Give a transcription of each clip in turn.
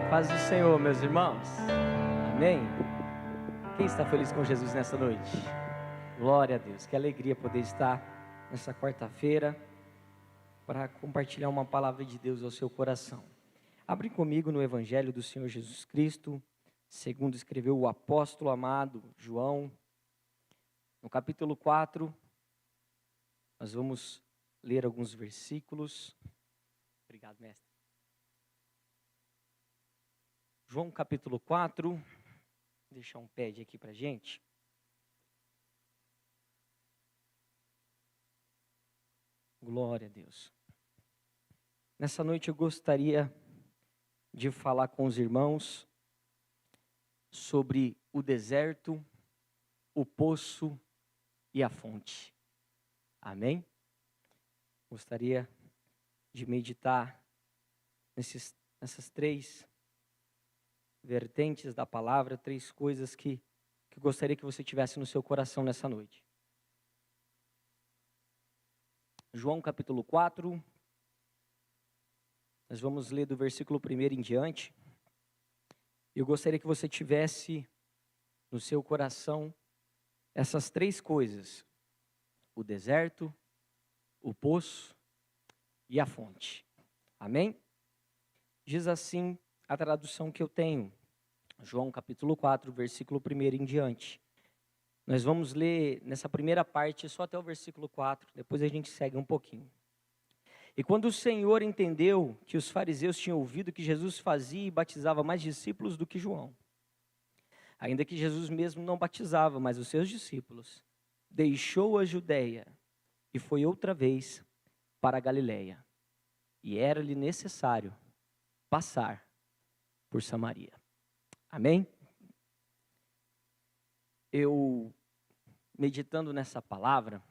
Paz do Senhor, meus irmãos. Amém? Quem está feliz com Jesus nessa noite? Glória a Deus. Que alegria poder estar nessa quarta-feira para compartilhar uma palavra de Deus ao seu coração. Abre comigo no Evangelho do Senhor Jesus Cristo, segundo escreveu o apóstolo amado João, no capítulo 4. Nós vamos ler alguns versículos. Obrigado, mestre. João capítulo 4, vou deixar um pad aqui para a gente. Glória a Deus. Nessa noite eu gostaria de falar com os irmãos sobre o deserto, o poço e a fonte. Amém? Gostaria de meditar nessas três vertentes da palavra, três coisas que eu gostaria que você tivesse no seu coração nessa noite. João capítulo 4, nós vamos ler do versículo 1 em diante. Eu gostaria que você tivesse no seu coração essas três coisas: o deserto, o poço e a fonte. Amém? Diz assim a tradução que eu tenho, João capítulo 4, versículo 1 em diante. Nós vamos ler nessa primeira parte só até o versículo 4, depois a gente segue um pouquinho. E quando o Senhor entendeu que os fariseus tinham ouvido que Jesus fazia e batizava mais discípulos do que João, ainda que Jesus mesmo não batizava, mas os seus discípulos, deixou a Judeia e foi outra vez para a Galileia. E era-lhe necessário passar por Samaria. Amém? Eu, meditando nessa palavra,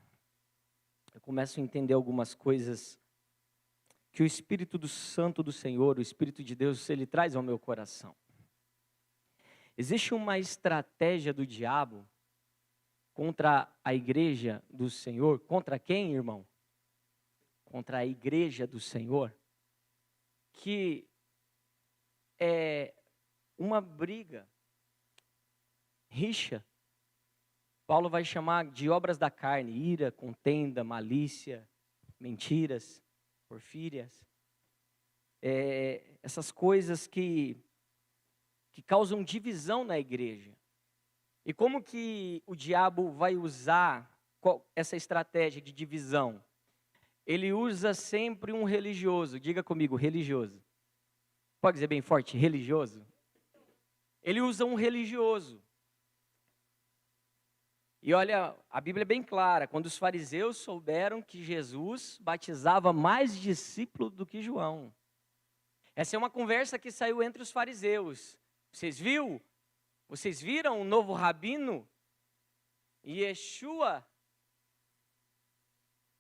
eu começo a entender algumas coisas que o Espírito Santo do Senhor, o Espírito de Deus, ele traz ao meu coração. Existe uma estratégia do diabo contra a igreja do Senhor. Contra quem, irmão? Contra a igreja do Senhor, que é uma briga, rixa. Paulo vai chamar de obras da carne: ira, contenda, malícia, mentiras, porfírias. Essas coisas que causam divisão na igreja. E como que o diabo vai usar essa estratégia de divisão? Ele usa sempre um religioso. Diga comigo, religioso. Pode dizer bem forte, religioso? Ele usa um religioso. E olha, a Bíblia é bem clara. Quando os fariseus souberam que Jesus batizava mais discípulos do que João. Essa é uma conversa que saiu entre os fariseus. Vocês viram o novo rabino? Yeshua,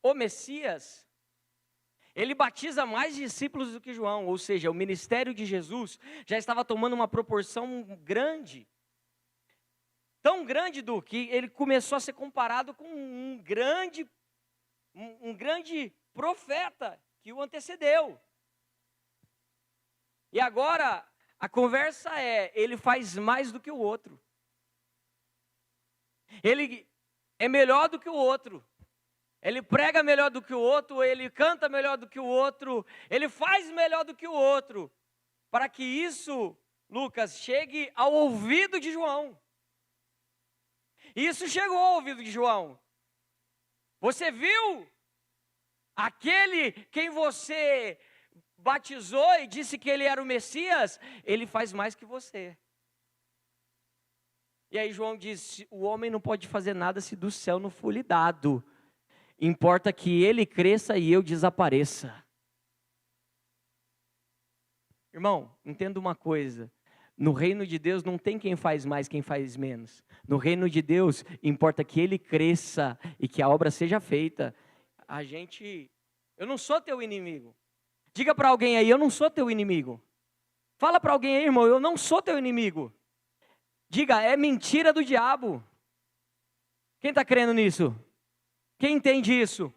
o Messias? Ele batiza mais discípulos do que João, ou seja, o ministério de Jesus já estava tomando uma proporção grande. Tão grande do que ele começou a ser comparado com um grande profeta que o antecedeu. E agora a conversa ele faz mais do que o outro. Ele é melhor do que o outro. Ele prega melhor do que o outro, ele canta melhor do que o outro, ele faz melhor do que o outro, para que isso, Lucas, chegue ao ouvido de João. Isso chegou ao ouvido de João. Você viu aquele quem você batizou e disse que ele era o Messias? Ele faz mais que você. E aí João disse: o homem não pode fazer nada se do céu não for lhe dado. Importa que ele cresça e eu desapareça. Irmão, entenda uma coisa. No reino de Deus não tem quem faz mais, quem faz menos. No reino de Deus, importa que ele cresça e que a obra seja feita. Eu não sou teu inimigo. Diga para alguém aí: eu não sou teu inimigo. Fala para alguém aí, irmão: eu não sou teu inimigo. Diga: é mentira do diabo. Quem está crendo nisso? Quem entende isso?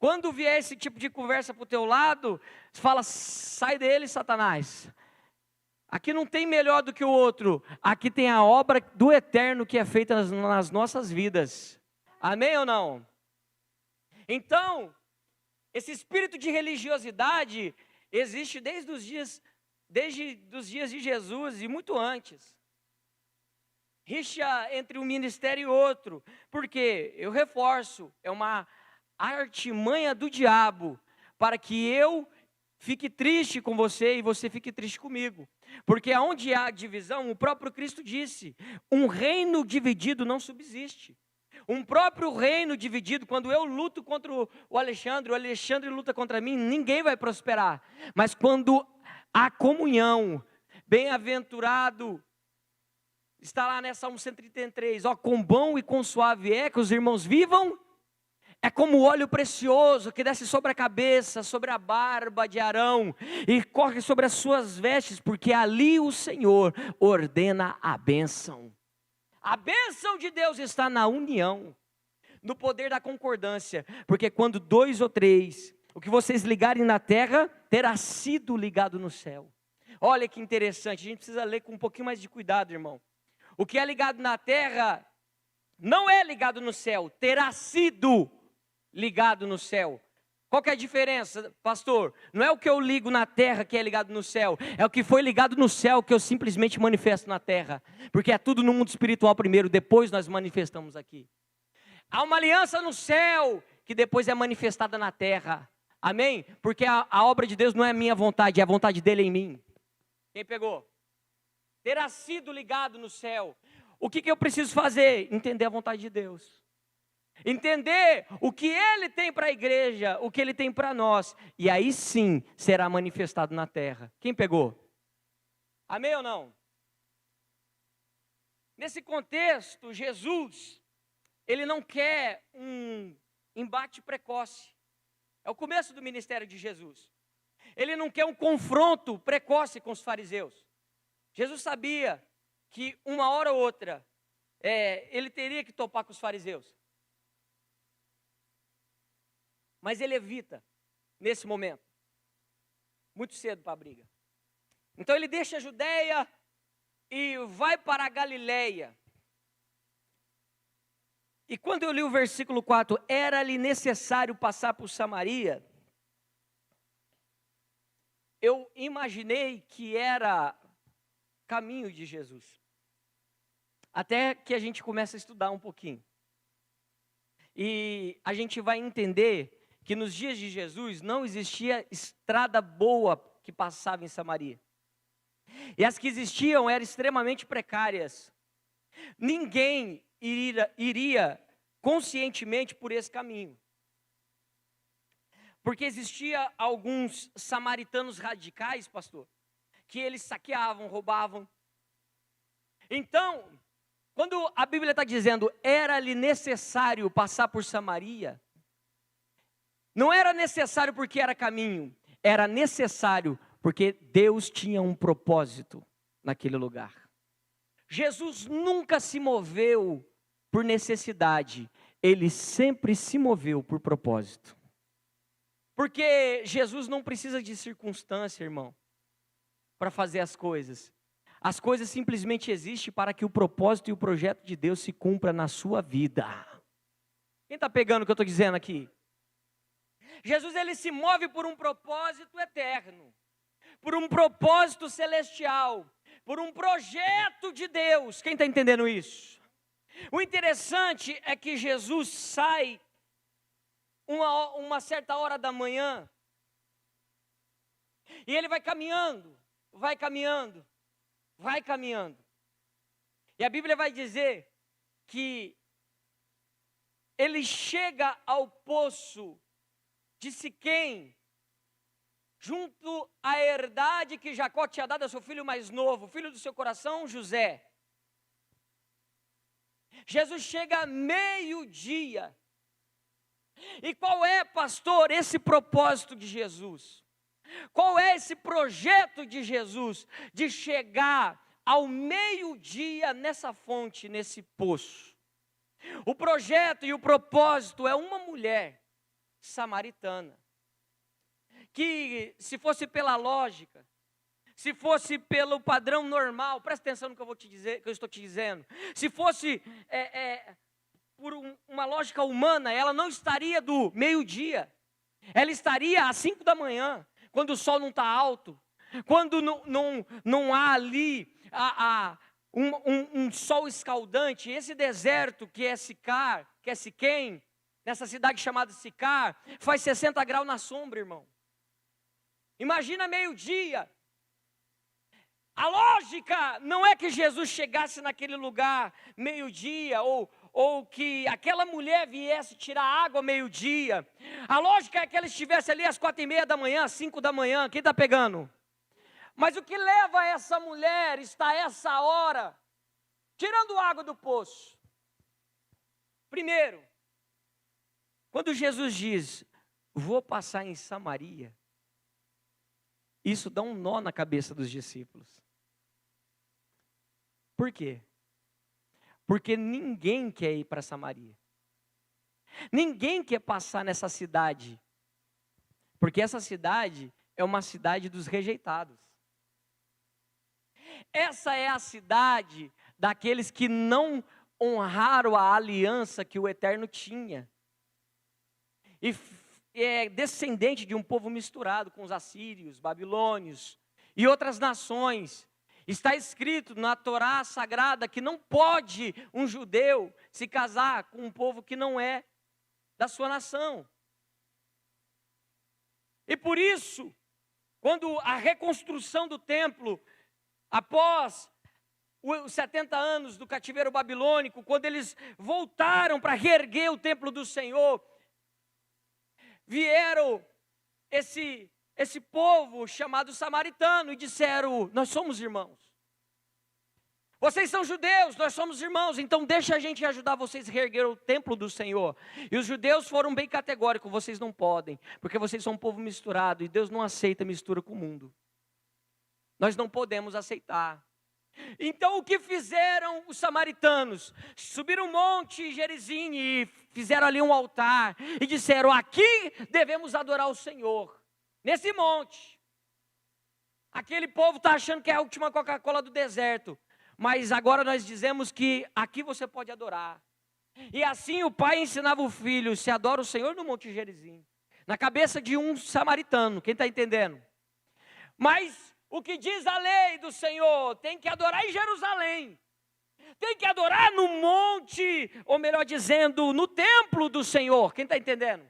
Quando vier esse tipo de conversa para o teu lado, fala: sai dele, Satanás. Aqui não tem melhor do que o outro. Aqui tem a obra do eterno que é feita nas nossas vidas. Amém ou não? Então, esse espírito de religiosidade existe desde os dias de Jesus e muito antes. Rixa entre um ministério e outro. Porque, eu reforço, é uma artimanha do diabo para que eu fique triste com você e você fique triste comigo. Porque onde há divisão, o próprio Cristo disse, um reino dividido não subsiste. Um próprio reino dividido, quando eu luto contra o Alexandre luta contra mim, ninguém vai prosperar. Mas quando há comunhão, bem-aventurado, está lá nessa Salmo 133, ó, com bom e com suave é que os irmãos vivam. É como óleo precioso que desce sobre a cabeça, sobre a barba de Arão e corre sobre as suas vestes, porque ali o Senhor ordena a bênção. A bênção de Deus está na união, no poder da concordância, porque quando 2 ou 3, o que vocês ligarem na terra, terá sido ligado no céu. Olha que interessante, a gente precisa ler com um pouquinho mais de cuidado, irmão. O que é ligado na terra, não é ligado no céu, terá sido ligado no céu. Qual que é a diferença, pastor? Não é o que eu ligo na terra que é ligado no céu, é o que foi ligado no céu que eu simplesmente manifesto na terra, porque é tudo no mundo espiritual primeiro, depois nós manifestamos aqui. Há uma aliança no céu que depois é manifestada na terra, amém? Porque a obra de Deus não é a minha vontade, é a vontade dele em mim. Quem pegou? Terá sido ligado no céu. O que eu preciso fazer? Entender a vontade de Deus. Entender o que Ele tem para a igreja, o que Ele tem para nós, e aí sim será manifestado na terra. Quem pegou? Amém ou não? Nesse contexto, Jesus, Ele não quer um embate precoce. É o começo do ministério de Jesus. Ele não quer um confronto precoce com os fariseus. Jesus sabia que uma hora ou outra, Ele teria que topar com os fariseus. Mas ele evita, nesse momento, muito cedo para a briga. Então ele deixa a Judeia e vai para a Galileia. E quando eu li o versículo 4, era-lhe necessário passar por Samaria, eu imaginei que era caminho de Jesus. Até que a gente comece a estudar um pouquinho. E a gente vai entender que nos dias de Jesus não existia estrada boa que passava em Samaria. E as que existiam eram extremamente precárias. Ninguém iria conscientemente por esse caminho. Porque existia alguns samaritanos radicais, pastor, que eles saqueavam, roubavam. Então, quando a Bíblia está dizendo, era-lhe necessário passar por Samaria, não era necessário porque era caminho, era necessário porque Deus tinha um propósito naquele lugar. Jesus nunca se moveu por necessidade, Ele sempre se moveu por propósito. Porque Jesus não precisa de circunstância, irmão, para fazer as coisas. As coisas simplesmente existem para que o propósito e o projeto de Deus se cumpra na sua vida. Quem está pegando o que eu estou dizendo aqui? Jesus, ele se move por um propósito eterno, por um propósito celestial, por um projeto de Deus. Quem está entendendo isso? O interessante é que Jesus sai uma certa hora da manhã, e ele vai caminhando, vai caminhando, vai caminhando. E a Bíblia vai dizer que ele chega ao poço de Siquém, junto à herdade que Jacó tinha dado ao seu filho mais novo, filho do seu coração, José. Jesus chega a meio-dia. E qual é, pastor, esse propósito de Jesus? Qual é esse projeto de Jesus de chegar ao meio-dia nessa fonte, nesse poço? O projeto e o propósito é uma mulher samaritana, que se fosse pela lógica, se fosse pelo padrão normal, presta atenção no que eu vou te dizer, que eu estou te dizendo. Se fosse por uma lógica humana, ela não estaria do meio-dia. Ela estaria às 5 da manhã, quando o sol não está alto, quando não há ali um sol escaldante. Esse deserto que é Sicar, que é Siquém, nessa cidade chamada Sicar, faz 60 graus na sombra, irmão. Imagina meio-dia. A lógica não é que Jesus chegasse naquele lugar meio-dia, ou que aquela mulher viesse tirar água meio-dia. A lógica é que ela estivesse ali às 4:30 da manhã, às 5 da manhã. Quem está pegando? Mas o que leva essa mulher a estar essa hora tirando água do poço? Primeiro, quando Jesus diz, vou passar em Samaria, isso dá um nó na cabeça dos discípulos. Por quê? Porque ninguém quer ir para Samaria. Ninguém quer passar nessa cidade. Porque essa cidade é uma cidade dos rejeitados. Essa é a cidade daqueles que não honraram a aliança que o Eterno tinha. E é descendente de um povo misturado com os assírios, babilônios e outras nações. Está escrito na Torá sagrada que não pode um judeu se casar com um povo que não é da sua nação. E por isso, quando a reconstrução do templo, após os 70 anos do cativeiro babilônico, quando eles voltaram para reerguer o templo do Senhor, vieram esse povo chamado samaritano e disseram, nós somos irmãos. Vocês são judeus, nós somos irmãos, então deixa a gente ajudar vocês a reerguer o templo do Senhor. E os judeus foram bem categóricos, vocês não podem, porque vocês são um povo misturado, e Deus não aceita mistura com o mundo. Nós não podemos aceitar. Então o que fizeram os samaritanos? Subiram um monte Gerizim e fizeram ali um altar, e disseram, aqui devemos adorar o Senhor, nesse monte. Aquele povo está achando que é a última Coca-Cola do deserto, mas agora nós dizemos que aqui você pode adorar. E assim o pai ensinava o filho, se adora o Senhor no monte Gerizim, na cabeça de um samaritano, quem está entendendo? Mas o que diz a lei do Senhor? Tem que adorar em Jerusalém. Tem que adorar no monte, ou melhor dizendo, no templo do Senhor. Quem está entendendo?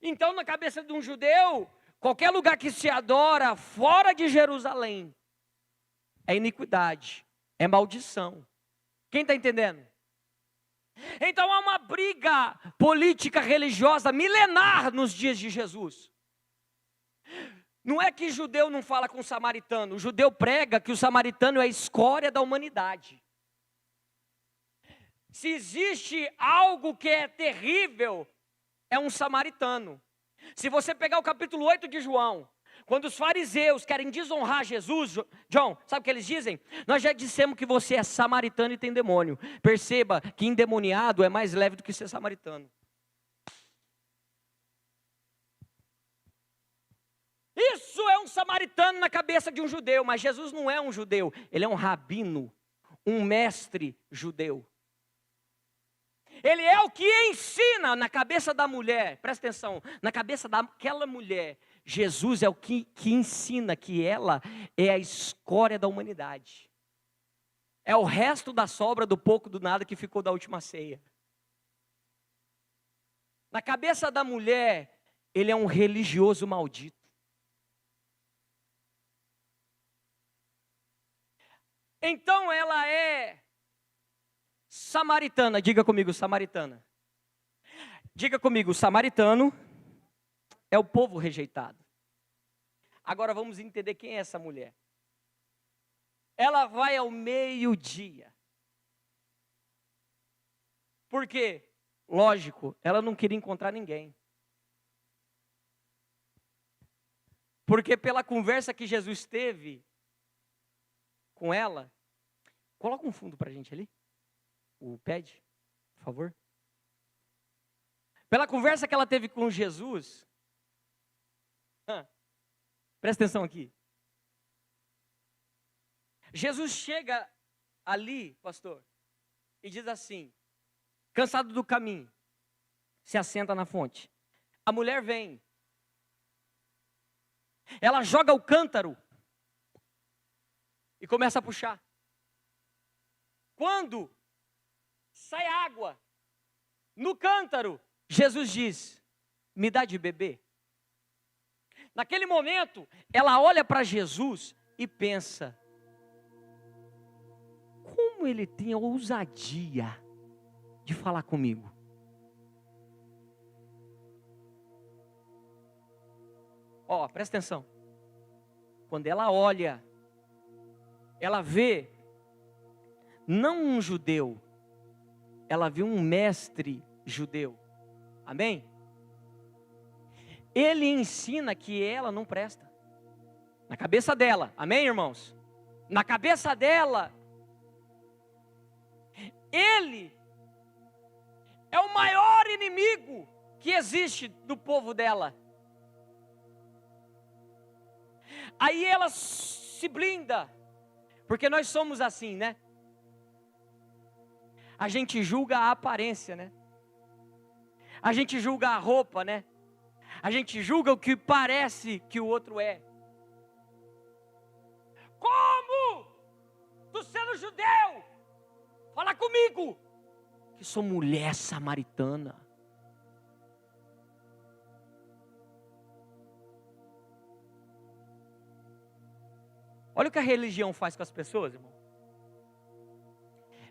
Então, na cabeça de um judeu, qualquer lugar que se adora fora de Jerusalém é iniquidade, é maldição. Quem está entendendo? Então há uma briga política religiosa milenar nos dias de Jesus. Não é que judeu não fala com o samaritano, o judeu prega que o samaritano é a escória da humanidade. Se existe algo que é terrível, é um samaritano. Se você pegar o capítulo 8 de João, quando os fariseus querem desonrar Jesus, John, sabe o que eles dizem? Nós já dissemos que você é samaritano e tem demônio. Perceba que endemoniado é mais leve do que ser samaritano. Isso é um samaritano na cabeça de um judeu, mas Jesus não é um judeu, ele é um rabino, um mestre judeu. Ele é o que ensina na cabeça da mulher, presta atenção, na cabeça daquela mulher, Jesus é o que ensina que ela é a escória da humanidade. É o resto da sobra do pouco do nada que ficou da última ceia. Na cabeça da mulher, ele é um religioso maldito. Então ela é samaritana, diga comigo, samaritana. Diga comigo, samaritano é o povo rejeitado. Agora vamos entender quem é essa mulher. Ela vai ao meio-dia. Por quê? Lógico, ela não queria encontrar ninguém. Porque pela conversa que Jesus teve com ela, coloca um fundo para a gente ali, o pad, por favor. Pela conversa que ela teve com Jesus, presta atenção aqui. Jesus chega ali, pastor, e diz assim, cansado do caminho, se assenta na fonte. A mulher vem, ela joga o cântaro e começa a puxar. Quando sai água no cântaro, Jesus diz, me dá de beber. Naquele momento, ela olha para Jesus e pensa, como ele tem a ousadia de falar comigo. Ó, presta atenção. Quando ela olha, ela vê, não um judeu, ela vê um mestre judeu. Amém? Ele ensina que ela não presta. Na cabeça dela, amém, irmãos? Na cabeça dela, ele é o maior inimigo que existe do povo dela. Aí ela se blinda, porque nós somos assim, né? A gente julga a aparência, né? A gente julga a roupa, né? A gente julga o que parece que o outro é. Como? Tu sendo judeu, fala comigo, que sou mulher samaritana. Olha o que a religião faz com as pessoas, irmão.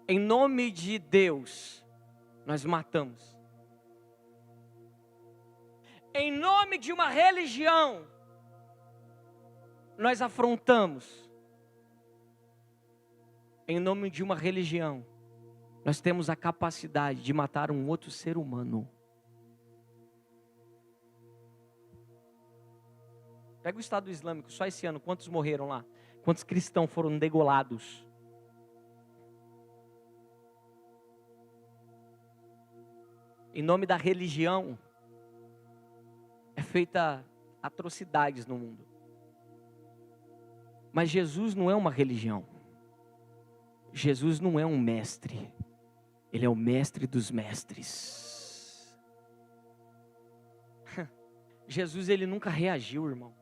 Em nome de Deus, nós matamos. Em nome de uma religião, nós afrontamos. Em nome de uma religião, nós temos a capacidade de matar um outro ser humano. Pega o Estado Islâmico, só esse ano, quantos morreram lá? Quantos cristãos foram degolados? Em nome da religião, é feita atrocidades no mundo. Mas Jesus não é uma religião. Jesus não é um mestre. Ele é o mestre dos mestres. Jesus, ele nunca reagiu, irmão.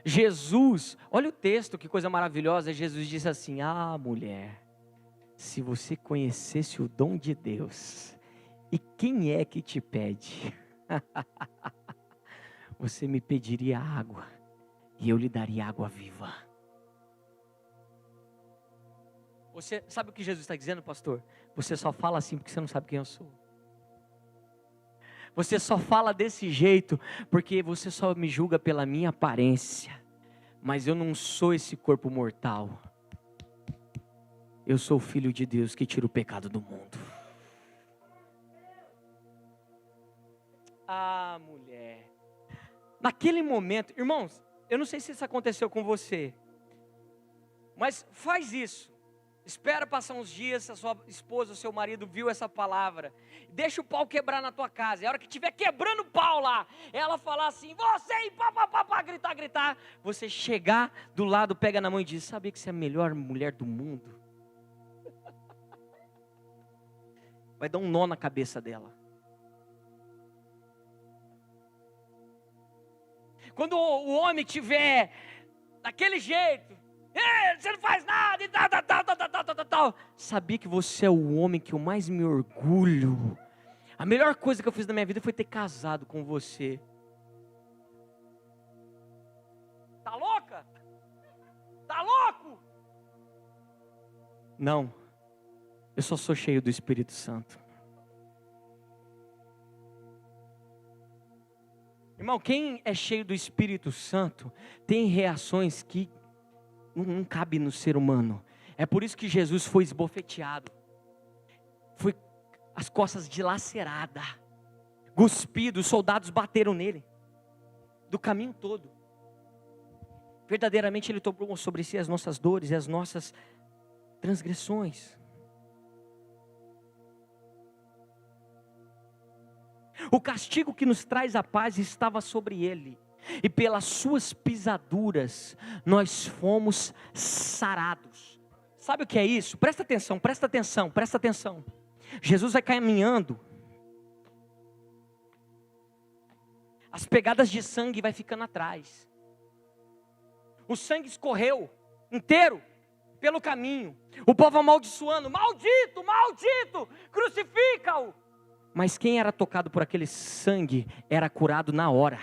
Jesus, olha o texto, que coisa maravilhosa. Jesus disse assim, mulher, se você conhecesse o dom de Deus, e quem é que te pede? Você me pediria água, e eu lhe daria água viva. Você sabe o que Jesus está dizendo, pastor? Você só fala assim porque você não sabe quem eu sou. Você só fala desse jeito porque você só me julga pela minha aparência. Mas eu não sou esse corpo mortal. Eu sou o Filho de Deus que tira o pecado do mundo. Mulher. Naquele momento, irmãos, eu não sei se isso aconteceu com você, mas faz isso. Espera passar uns dias, se a sua esposa, o seu marido viu essa palavra. Deixa o pau quebrar na tua casa. E a hora que estiver quebrando o pau lá, ela falar assim, você e pá, gritar. Você chegar do lado, pega na mão e diz, sabia que você é a melhor mulher do mundo? Vai dar um nó na cabeça dela. Quando o homem tiver daquele jeito, você não faz nada e tal. Sabia que você é o homem que eu mais me orgulho. A melhor coisa que eu fiz na minha vida foi ter casado com você. Tá louca? Tá louco? Não, eu só sou cheio do Espírito Santo. Irmão, quem é cheio do Espírito Santo tem reações que não cabe no ser humano. É por isso que Jesus foi esbofeteado, foi as costas dilaceradas, cuspido, os soldados bateram nele, do caminho todo. Verdadeiramente ele tomou sobre si as nossas dores e as nossas transgressões. O castigo que nos traz a paz estava sobre ele. e pelas suas pisaduras nós fomos sarados. Sabe o que é isso? Presta atenção, presta atenção, presta atenção. Jesus vai caminhando, as pegadas de sangue vai ficando atrás. O sangue escorreu inteiro pelo caminho. O povo amaldiçoando, maldito, maldito, crucifica-o. Mas quem era tocado por aquele sangue era curado na hora.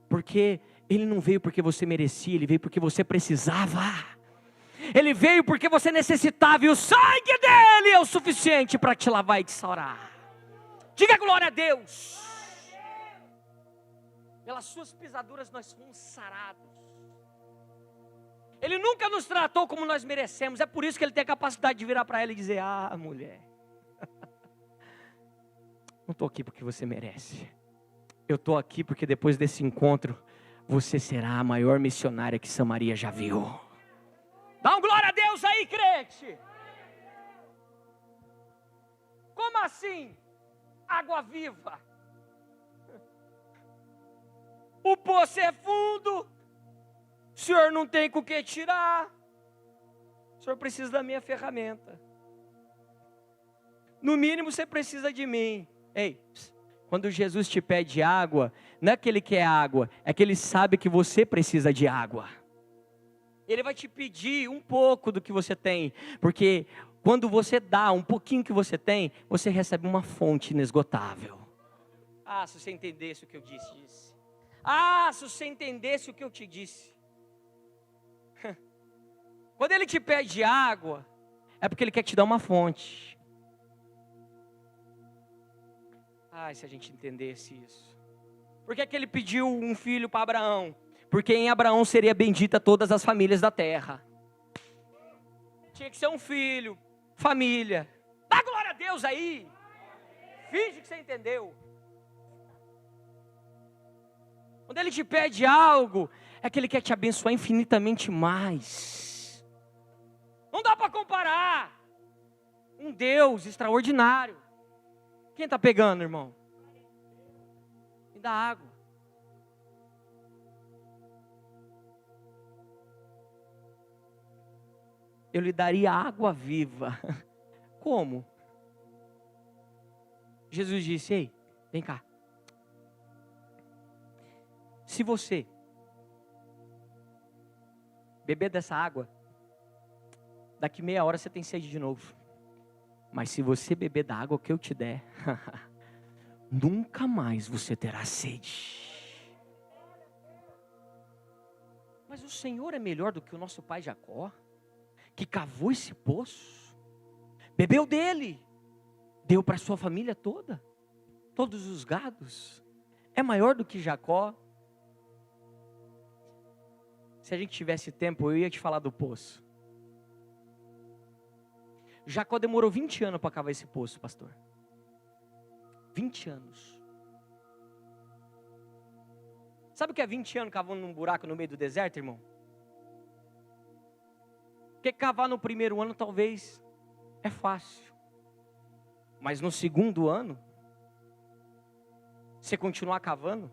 Porque ele não veio porque você merecia, ele veio porque você precisava. Ele veio porque você necessitava, e o sangue dele é o suficiente para te lavar e te saurar. Diga glória a Deus. Pelas suas pisaduras nós fomos sarados. Ele nunca nos tratou como nós merecemos. É por isso que ele tem a capacidade de virar para ela e dizer: ah, mulher, não estou aqui porque você merece. Eu estou aqui porque depois desse encontro você será a maior missionária que Samaria já viu. Dá um glória a Deus aí, crente. Como assim? Água viva. O poço é fundo. O senhor não tem com o que tirar. O senhor precisa da minha ferramenta. No mínimo você precisa de mim. Ei, quando Jesus te pede água, não é que ele quer água, é que ele sabe que você precisa de água. Ele vai te pedir um pouco do que você tem, porque quando você dá um pouquinho que você tem, você recebe uma fonte inesgotável. Ah, se você entendesse o que eu disse. Ah, se você entendesse o que eu te disse. Quando ele te pede água, é porque ele quer te dar uma fonte. Ai, se a gente entendesse isso. Por que ele pediu um filho para Abraão? Porque em Abraão seria bendita todas as famílias da terra. Tinha que ser um filho, família. Dá glória a Deus aí. Finge que você entendeu. Quando ele te pede algo, é que ele quer te abençoar infinitamente mais. Não dá para comparar. Um Deus extraordinário. Quem está pegando, irmão? Me dá água. Eu lhe daria água viva. Como? Jesus disse: ei, vem cá. Se você beber dessa água, daqui meia hora você tem sede de novo. Mas se você beber da água que eu te der, nunca mais você terá sede. Mas o Senhor é melhor do que o nosso pai Jacó, que cavou esse poço, bebeu dele, deu para a sua família toda, todos os gados. É maior do que Jacó. Se a gente tivesse tempo, eu ia te falar do poço. Jacó demorou 20 anos para cavar esse poço, pastor. 20 anos. Sabe o que é 20 anos cavando num buraco no meio do deserto, irmão? Porque cavar no primeiro ano talvez é fácil. Mas no segundo ano, você continuar cavando,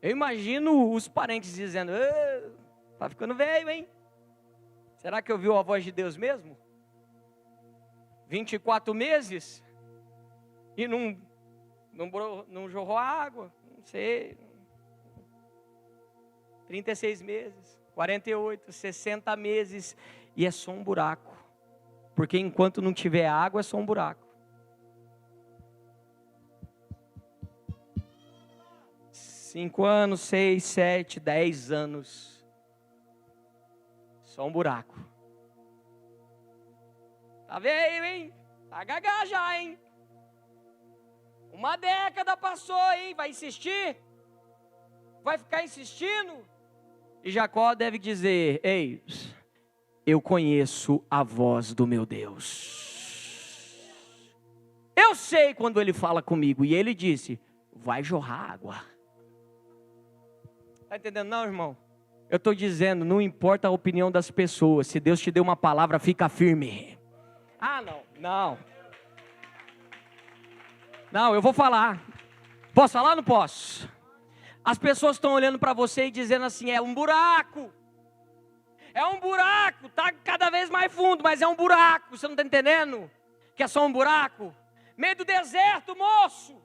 eu imagino os parentes dizendo: tá ficando velho, hein? Será que ouviu a voz de Deus mesmo? 24 meses e não jorrou água, não sei. 36 meses, 48, 60 meses e é só um buraco. Porque enquanto não tiver água é só um buraco. 5 anos, 6, 7, 10 anos. Só um buraco. Tá velho, hein? Tá gagá já, hein? Uma década passou, hein? Vai insistir? Vai ficar insistindo? E Jacó deve dizer: ei, eu conheço a voz do meu Deus. Eu sei quando ele fala comigo. E ele disse: vai jorrar água. Está entendendo não, irmão? Eu estou dizendo, não importa a opinião das pessoas. Se Deus te deu uma palavra, fica firme. Ah, não. Não, eu vou falar. Posso falar ou não posso? As pessoas estão olhando para você e dizendo assim, é um buraco. É um buraco, tá cada vez mais fundo, mas é um buraco. Você não está entendendo? Que é só um buraco? Meio do deserto, moço.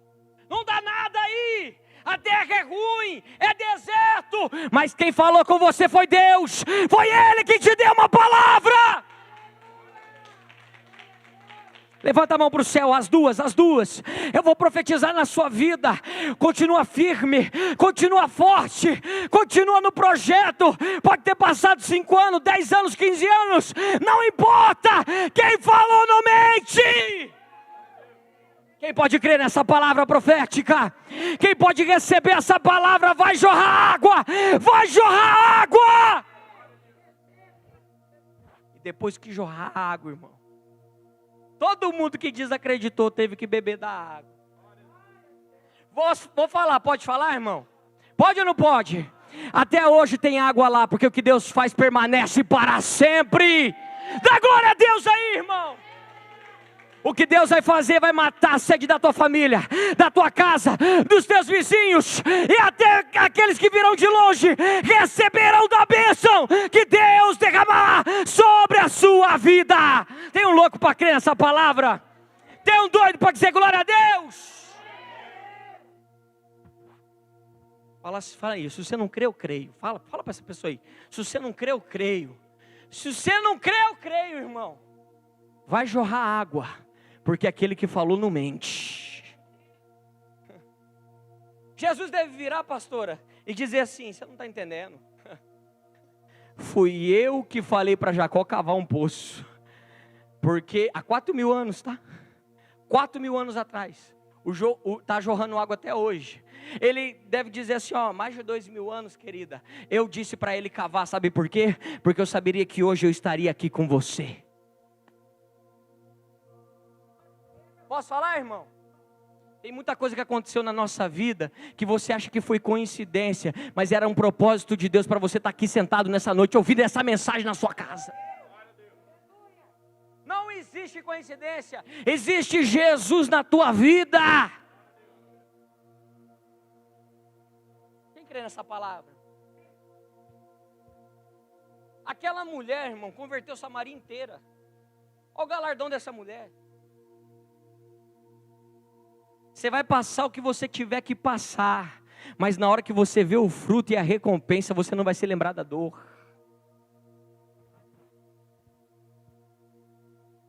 Não dá nada aí. A terra é ruim, é deserto. Mas quem falou com você foi Deus. Foi Ele que te deu uma palavra. Levanta a mão para o céu, as duas. Eu vou profetizar na sua vida. Continua firme, continua forte, continua no projeto. Pode ter passado 5 anos, 10 anos, 15 anos. Não importa, quem falou não mente. Quem pode crer nessa palavra profética? Quem pode receber essa palavra? Vai jorrar água, vai jorrar água. E depois que jorrar água, irmão, todo mundo que desacreditou teve que beber da água. Vou falar, pode falar, irmão? Pode ou não pode? Até hoje tem água lá, porque o que Deus faz permanece para sempre. Dá glória a Deus aí, irmão. O que Deus vai fazer vai matar a sede da tua família, da tua casa, dos teus vizinhos, e até aqueles que virão de longe receberão da bênção que Deus derramará sobre a sua vida. Tem um louco para crer nessa palavra? Tem um doido para dizer glória a Deus? Fala aí, se você não crê, eu creio. Fala para essa pessoa aí. Se você não crê, eu creio. Se você não crê, eu creio, irmão. Vai jorrar água, porque aquele que falou não mente. Jesus deve virar, pastora, e dizer assim, você não está entendendo. Fui eu que falei para Jacó cavar um poço. Porque há 4.000 anos, tá? 4.000 anos atrás. Está jorrando água até hoje. Ele deve dizer assim, ó, mais de 2.000 anos, querida. Eu disse para ele cavar, sabe por quê? Porque eu saberia que hoje eu estaria aqui com você. Posso falar, irmão? Tem muita coisa que aconteceu na nossa vida que você acha que foi coincidência, mas era um propósito de Deus para você estar aqui sentado nessa noite ouvindo essa mensagem na sua casa. Não existe coincidência, existe Jesus na tua vida. Quem crê nessa palavra? Aquela mulher, irmão, converteu Samaria inteira. Olha o galardão dessa mulher. Você vai passar o que você tiver que passar, mas na hora que você vê o fruto e a recompensa, você não vai se lembrar da dor.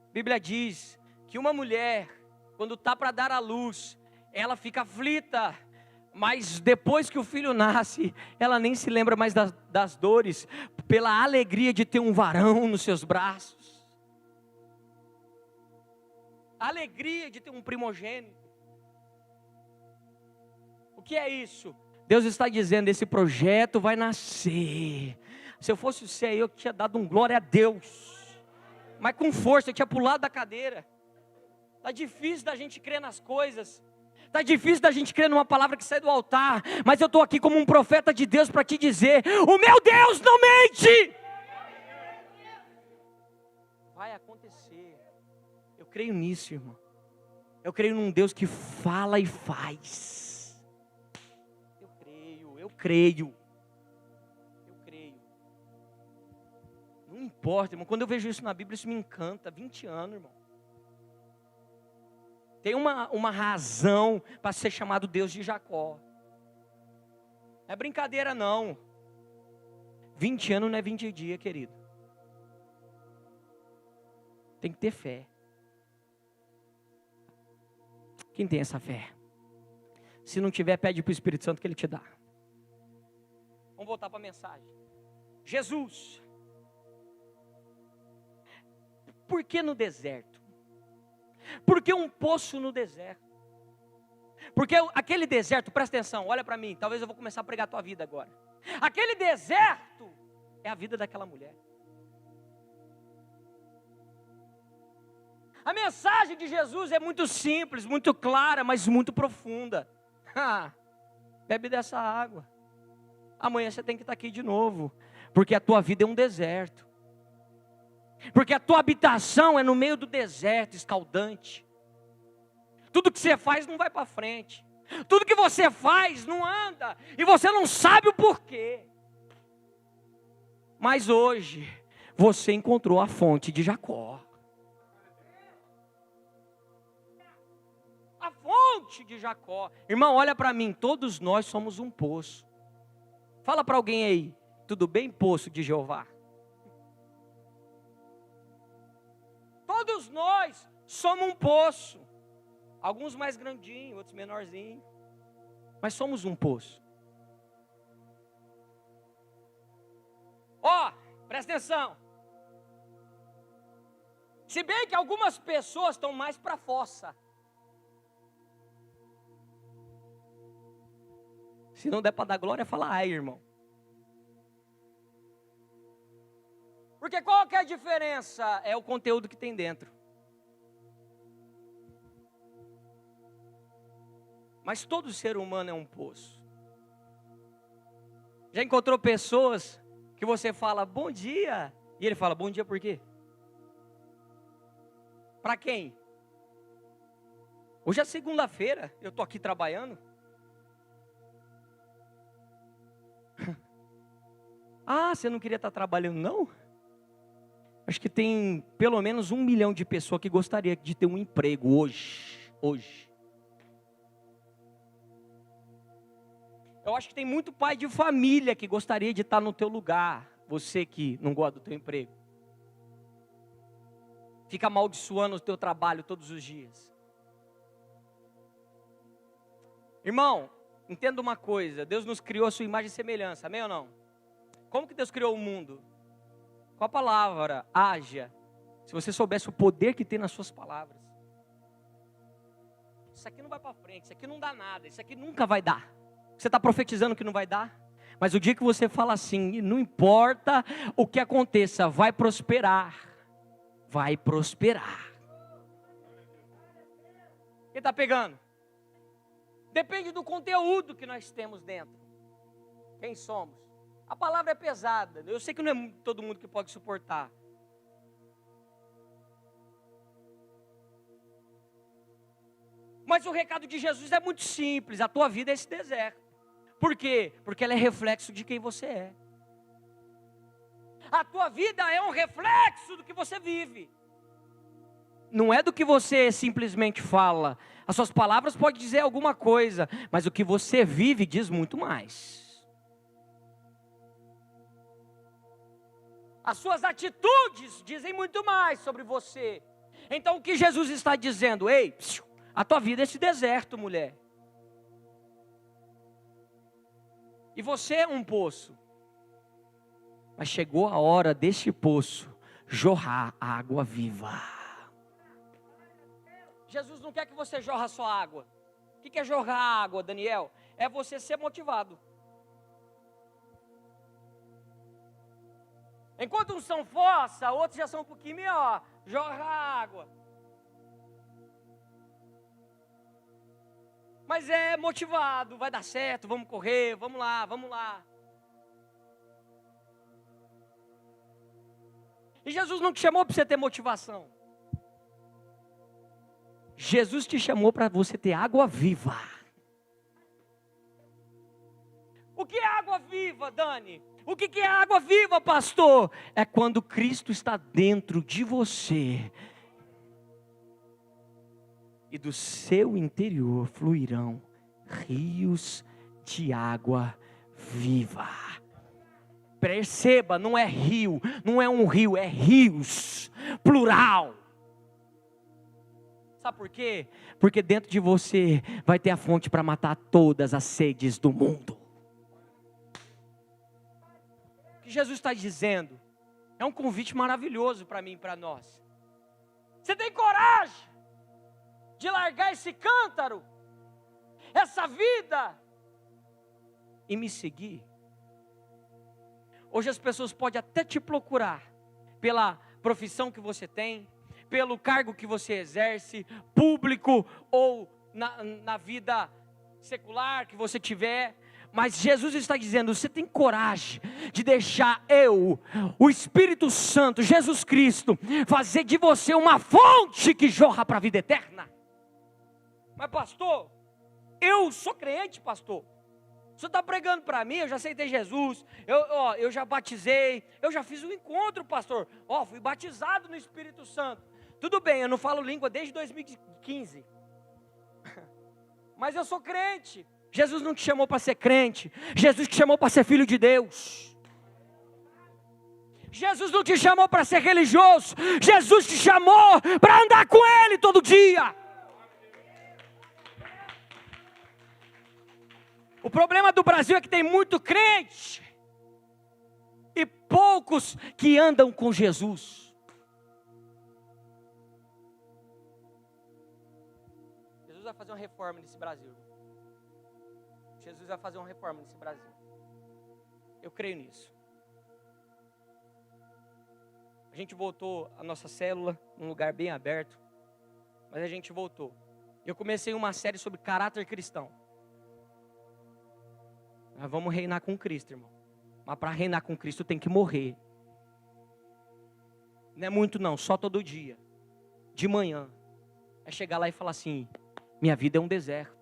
A Bíblia diz que uma mulher, quando está para dar à luz, ela fica aflita, mas depois que o filho nasce, ela nem se lembra mais das dores, pela alegria de ter um varão nos seus braços, a alegria de ter um primogênito. O que é isso? Deus está dizendo, esse projeto vai nascer. Se eu fosse você aí, eu tinha dado um glória a Deus, mas com força, eu tinha pulado da cadeira. Está difícil da gente crer nas coisas, está difícil da gente crer numa palavra que sai do altar, mas eu estou aqui como um profeta de Deus para te dizer, o meu Deus não mente. Vai acontecer. Eu creio nisso, irmão. Eu creio num Deus que fala e faz. Eu creio. Não importa, irmão. Quando eu vejo isso na Bíblia, isso me encanta. 20 anos, irmão. Tem uma razão para ser chamado Deus de Jacó. Não é brincadeira, não. 20 anos não é 20 dias, querido. Tem que ter fé. Quem tem essa fé? Se não tiver, pede para o Espírito Santo que Ele te dá. Vamos voltar para a mensagem. Jesus. Por que no deserto? Por que um poço no deserto? Porque aquele deserto, presta atenção, olha para mim, talvez eu vou começar a pregar a tua vida agora. Aquele deserto é a vida daquela mulher. A mensagem de Jesus é muito simples, muito clara, mas muito profunda. Bebe dessa água. Amanhã você tem que estar aqui de novo, porque a tua vida é um deserto. Porque a tua habitação é no meio do deserto escaldante. Tudo que você faz não vai para frente. Tudo que você faz não anda. E você não sabe o porquê. Mas hoje, você encontrou a fonte de Jacó. A fonte de Jacó. Irmão, olha para mim, todos nós somos um poço. Fala para alguém aí, tudo bem, poço de Jeová? Todos nós somos um poço. Alguns mais grandinhos, outros menorzinhos. Mas somos um poço. Ó, presta atenção. Se bem que algumas pessoas estão mais para a fossa. Se não der para dar glória, fala ai, irmão. Porque qual que é a diferença? É o conteúdo que tem dentro. Mas todo ser humano é um poço. Já encontrou pessoas que você fala bom dia, e ele fala bom dia por quê? Para quem? Hoje é segunda-feira, eu estou aqui trabalhando. Ah, você não queria estar trabalhando não? Acho que tem pelo menos 1 milhão de pessoas que gostaria de ter um emprego hoje. Eu acho que tem muito pai de família que gostaria de estar no teu lugar. Você que não gosta do teu emprego. Fica amaldiçoando o teu trabalho todos os dias. Irmão, entenda uma coisa. Deus nos criou a sua imagem e semelhança. Amém ou não? Como que Deus criou o mundo? Com a palavra, haja. Se você soubesse o poder que tem nas suas palavras. Isso aqui não vai para frente, isso aqui não dá nada, isso aqui nunca vai dar. Você está profetizando que não vai dar? Mas o dia que você fala assim, não importa o que aconteça, vai prosperar. Vai prosperar. Quem está pegando? Depende do conteúdo que nós temos dentro. Quem somos? A palavra é pesada. Eu sei que não é todo mundo que pode suportar. Mas o recado de Jesus é muito simples. A tua vida é esse deserto. Por quê? Porque ela é reflexo de quem você é. A tua vida é um reflexo do que você vive. Não é do que você simplesmente fala. As suas palavras podem dizer alguma coisa, mas o que você vive diz muito mais. As suas atitudes dizem muito mais sobre você. Então o que Jesus está dizendo? Ei, a tua vida é esse deserto, mulher. E você é um poço. Mas chegou a hora deste poço jorrar água viva. Jesus não quer que você jorra só água. O que é jorrar água, Daniel? É você ser motivado. Enquanto uns são fossa, outros já são um pouquinho melhor. Jorra água. Mas é motivado, vai dar certo, vamos correr, vamos lá, vamos lá. E Jesus não te chamou para você ter motivação. Jesus te chamou para você ter água viva. O que é água viva, Dani? O que é água viva, pastor? É quando Cristo está dentro de você. E do seu interior fluirão rios de água viva. Perceba, não é rio, não é um rio, é rios, plural. Sabe por quê? Porque dentro de você vai ter a fonte para matar todas as sedes do mundo. O que Jesus está dizendo é um convite maravilhoso para mim e para nós. Você tem coragem de largar esse cântaro, essa vida, e me seguir? Hoje as pessoas podem até te procurar pela profissão que você tem, pelo cargo que você exerce, público ou na vida secular que você tiver. Mas Jesus está dizendo, você tem coragem de deixar o Espírito Santo, Jesus Cristo, fazer de você uma fonte que jorra para a vida eterna? Mas pastor, eu sou crente, pastor. O senhor está pregando para mim, eu já aceitei Jesus, eu já batizei, eu já fiz um encontro, pastor. Fui batizado no Espírito Santo. Tudo bem, eu não falo língua desde 2015. Mas eu sou crente. Jesus não te chamou para ser crente. Jesus te chamou para ser filho de Deus. Jesus não te chamou para ser religioso. Jesus te chamou para andar com Ele todo dia. O problema do Brasil é que tem muito crente e poucos que andam com Jesus. Jesus vai fazer uma reforma nesse Brasil. Jesus vai fazer uma reforma nesse Brasil. Eu creio nisso. A gente voltou a nossa célula num lugar bem aberto, mas a gente voltou. Eu comecei uma série sobre caráter cristão. Nós vamos reinar com Cristo, irmão. Mas para reinar com Cristo tem que morrer. Não é muito não, só todo dia. De manhã. É chegar lá e falar assim: minha vida é um deserto.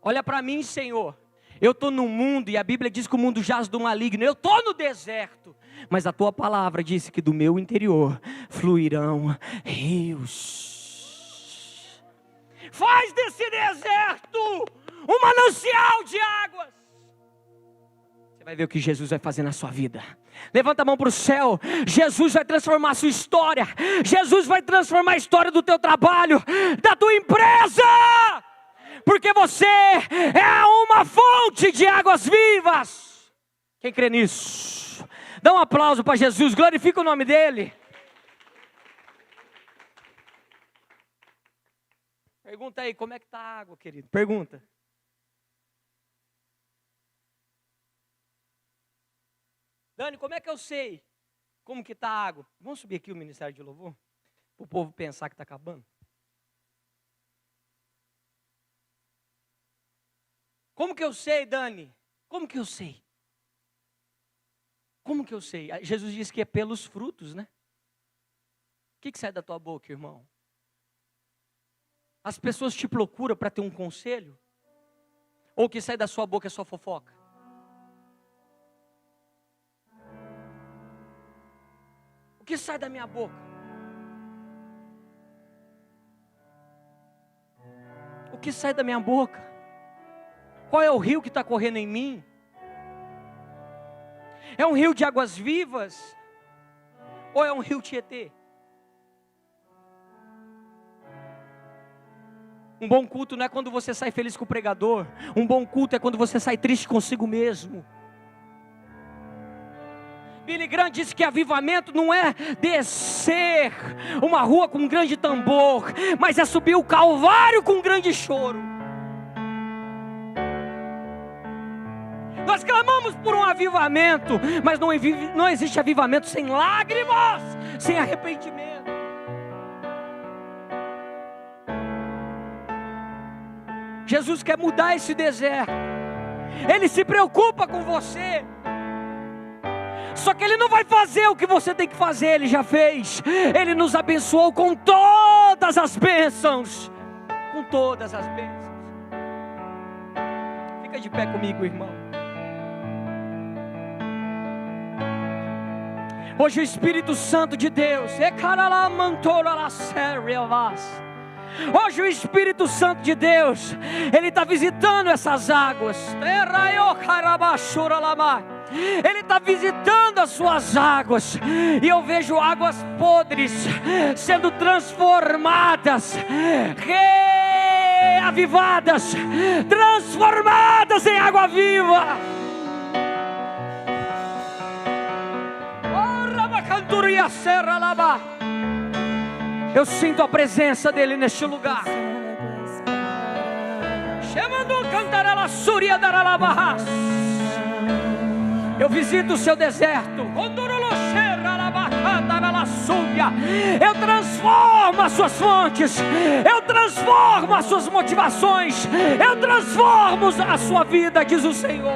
Olha para mim, Senhor. Eu estou no mundo e a Bíblia diz que o mundo jaz do maligno. Eu estou no deserto. Mas a tua palavra disse que do meu interior fluirão rios. Faz desse deserto um manancial de águas. Você vai ver o que Jesus vai fazer na sua vida. Levanta a mão para o céu. Jesus vai transformar a sua história. Jesus vai transformar a história do teu trabalho, da tua empresa. Porque você é uma fonte de águas vivas. Quem crê nisso? Dá um aplauso para Jesus, glorifica o nome dele. Pergunta aí, como é que está a água, querido? Pergunta. Dani, como é que eu sei como que está a água? Vamos subir aqui o Ministério de Louvor? Para o povo pensar que está acabando. Como que eu sei, Dani? Como que eu sei? Como que eu sei? Jesus disse que é pelos frutos, né? O que sai da tua boca, irmão? As pessoas te procuram para ter um conselho? Ou o que sai da sua boca é só fofoca? O que sai da minha boca? O que sai da minha boca? Qual é o rio que está correndo em mim? É um rio de águas vivas? Ou é um rio Tietê? Um bom culto não é quando você sai feliz com o pregador. Um bom culto é quando você sai triste consigo mesmo. Billy Graham disse que avivamento não é descer uma rua com um grande tambor, mas é subir o Calvário com um grande choro. Nós clamamos por um avivamento, mas não existe avivamento sem lágrimas, sem arrependimento. Jesus quer mudar esse deserto. Ele se preocupa com você. Só que Ele não vai fazer o que você tem que fazer, Ele já fez. Ele nos abençoou com todas as bênçãos. Com todas as bênçãos. Fica de pé comigo, irmão. Hoje o Espírito Santo de Deus, hoje o Espírito Santo de Deus, Ele está visitando essas águas. Ele está visitando as suas águas. E eu vejo águas podres sendo transformadas, reavivadas, transformadas em água viva. Eu sinto a presença dele neste lugar. Eu visito o seu deserto. Eu transformo as suas fontes. Eu transformo as suas motivações. Eu transformo a sua vida, diz o Senhor.